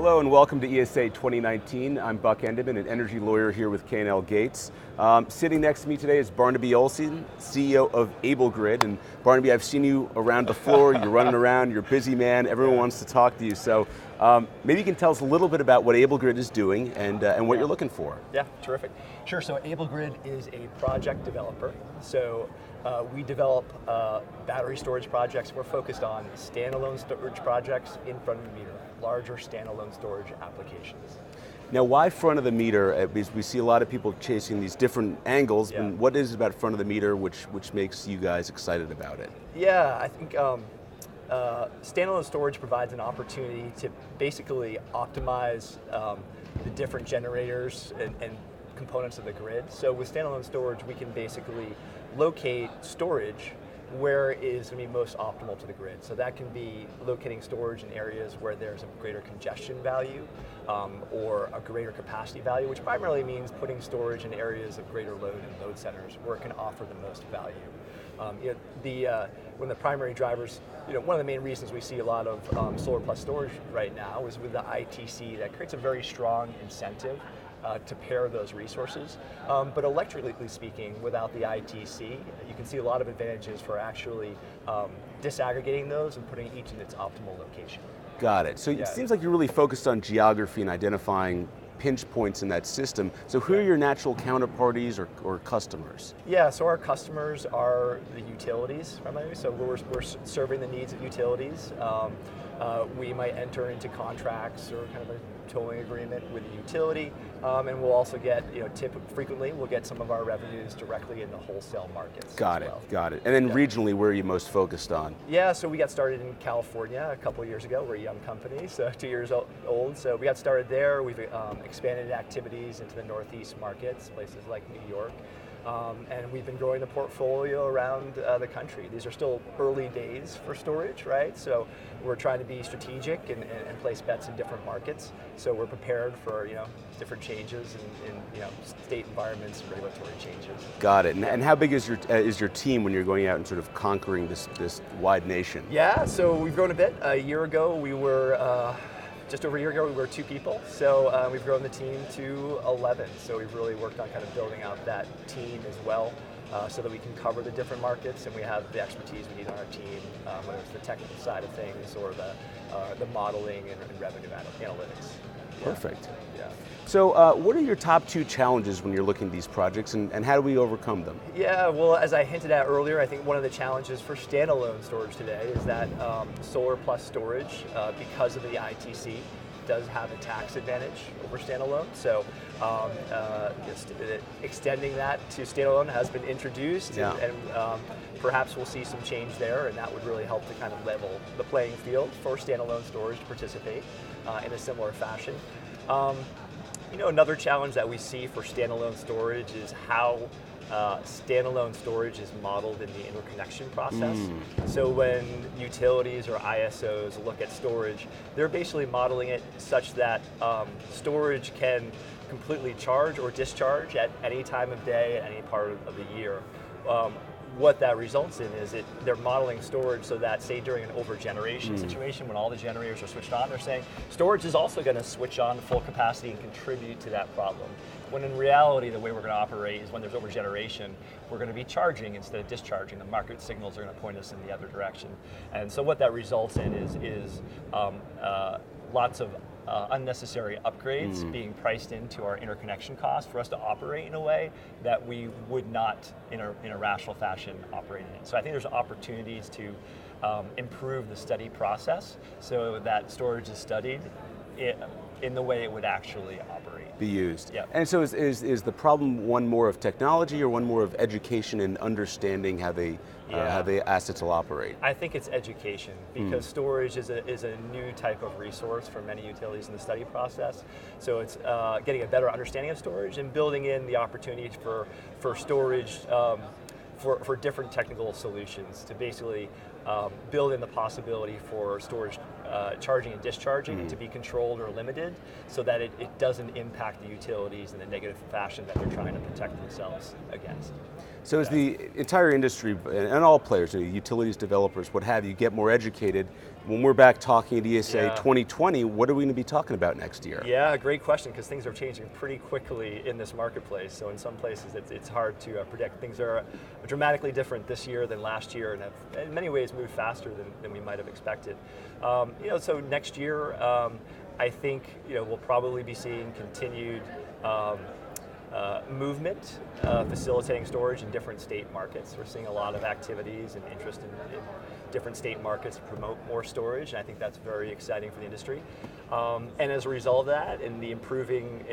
Hello and welcome to ESA 2019. I'm Buck Endeman, an energy lawyer here with K&L Gates. Sitting next to me today is Barnaby Olson, CEO of AbleGrid. And Barnaby, I've seen you around the floor, you're running around, you're a busy man, everyone wants to talk to you. So maybe you can tell us a little bit about what AbleGrid is doing and what you're looking for. Yeah, terrific. Sure, so AbleGrid is a project developer. So we develop battery storage projects. We're focused on standalone storage projects in front of the meter, larger standalone storage applications. Now, why front of the meter? Because we see a lot of people chasing these different angles. Yeah. And what is it about front of the meter which makes you guys excited about it? Yeah, I think standalone storage provides an opportunity to basically optimize the different generators and components of the grid. So with standalone storage, we can basically locate storage where it is going to be most optimal to the grid. So that can be locating storage in areas where there's a greater congestion value or a greater capacity value, which primarily means putting storage in areas of greater load and load centers where it can offer the most value. One of the primary drivers, one of the main reasons we see a lot of solar plus storage right now is with the ITC. That creates a very strong incentive to pair those resources. But electrically speaking, without the ITC, you can see a lot of advantages for actually disaggregating those and putting each in its optimal location. Got it. So it seems like you're really focused on geography and identifying pinch points in that system. So who are your natural counterparties or customers? Yeah, so our customers are the utilities primarily. So we're serving the needs of utilities. We might enter into contracts or kind of a tolling agreement with the utility, and we'll also get, frequently we'll get some of our revenues directly in the wholesale markets. Got it. And then regionally, where are you most focused on? Yeah, so we got started in California a couple of years ago. We're a young company, so 2 years old. So we got started there. We've expanded activities into the Northeast markets, places like New York. And we've been growing the portfolio around the country. These are still early days for storage, right? So we're trying to be strategic and place bets in different markets. So we're prepared for different changes in state environments and regulatory changes. Got it. And how big is your team when you're going out and sort of conquering this wide nation? Yeah, so we've grown a bit. A year ago, we were. Just over a year ago, we were 2 people, so we've grown the team to 11. So we've really worked on kind of building out that team as well, so that we can cover the different markets, and we have the expertise we need on our team, whether it's the technical side of things or the modeling and revenue analytics. Perfect. Yeah. So what are your top 2 challenges when you're looking at these projects, and how do we overcome them? Yeah, well, as I hinted at earlier, I think one of the challenges for standalone storage today is that solar plus storage, because of the ITC, does have a tax advantage over standalone. So extending that to standalone has been introduced, and perhaps we'll see some change there, and that would really help to kind of level the playing field for standalone storage to participate in a similar fashion. Another challenge that we see for standalone storage is how standalone storage is modeled in the interconnection process. So when utilities or ISOs look at storage, they're basically modeling it such that storage can completely charge or discharge at any time of day, at any part of the year. What that results in is they're modeling storage so that, say, during an overgeneration situation, when all the generators are switched on, they're saying storage is also going to switch on to full capacity and contribute to that problem. When in reality, the way we're going to operate is when there's overgeneration, we're going to be charging instead of discharging. The market signals are going to point us in the other direction. And so what that results in is lots of unnecessary upgrades being priced into our interconnection costs for us to operate in a way that we would not, in a rational fashion, operate in. So I think there's opportunities to improve the study process so that storage is studied in the way it would actually operate. Be used. Yeah. And so is the problem one more of technology or one more of education and understanding how the assets will operate? I think it's education, because storage is a new type of resource for many utilities in the study process. So it's getting a better understanding of storage and building in the opportunities for storage for different technical solutions to basically build in the possibility for storage charging and discharging to be controlled or limited so that it doesn't impact the utilities in the negative fashion that they're trying to protect themselves against. So as the entire industry and all players, utilities, developers, what have you, get more educated, when we're back talking at ESA 2020, what are we going to be talking about next year? Yeah, great question, because things are changing pretty quickly in this marketplace. So in some places it's hard to predict. Things are dramatically different this year than last year, and have in many ways moved faster than we might have expected. So next year, I think we'll probably be seeing continued movement, facilitating storage in different state markets. We're seeing a lot of activities and interest in different state markets to promote more storage, and I think that's very exciting for the industry. And as a result of that, and the improving,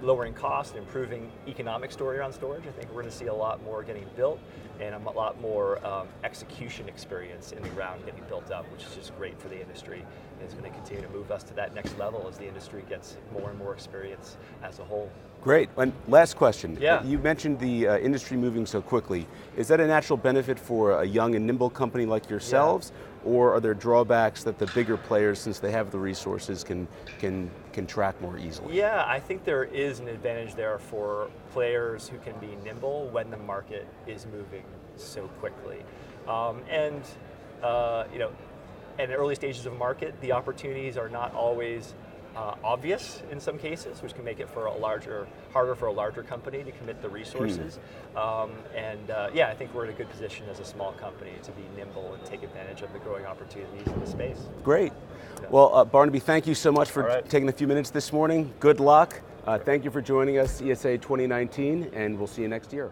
lowering cost, improving economic story around storage, I think we're going to see a lot more getting built, and a lot more execution experience in the ground getting built up, which is just great for the industry, and is going to continue to move us to that next level as the industry gets more and more experience as a whole. Great, and last question. Yeah. You mentioned the industry moving so quickly. Is that a natural benefit for a young and nimble company like yourselves, or are there drawbacks that the bigger players, since they have the resources, can track more easily? Yeah, I think there is an advantage there for players who can be nimble when the market is moving so quickly. In early stages of market, the opportunities are not always obvious in some cases, which can make it harder for a larger company to commit the resources. I think we're in a good position as a small company to be nimble and take advantage of the growing opportunities in the space. Great. Well, Barnaby, thank you so much for taking a few minutes this morning. Good luck. Thank you for joining us, ESA 2019, and we'll see you next year.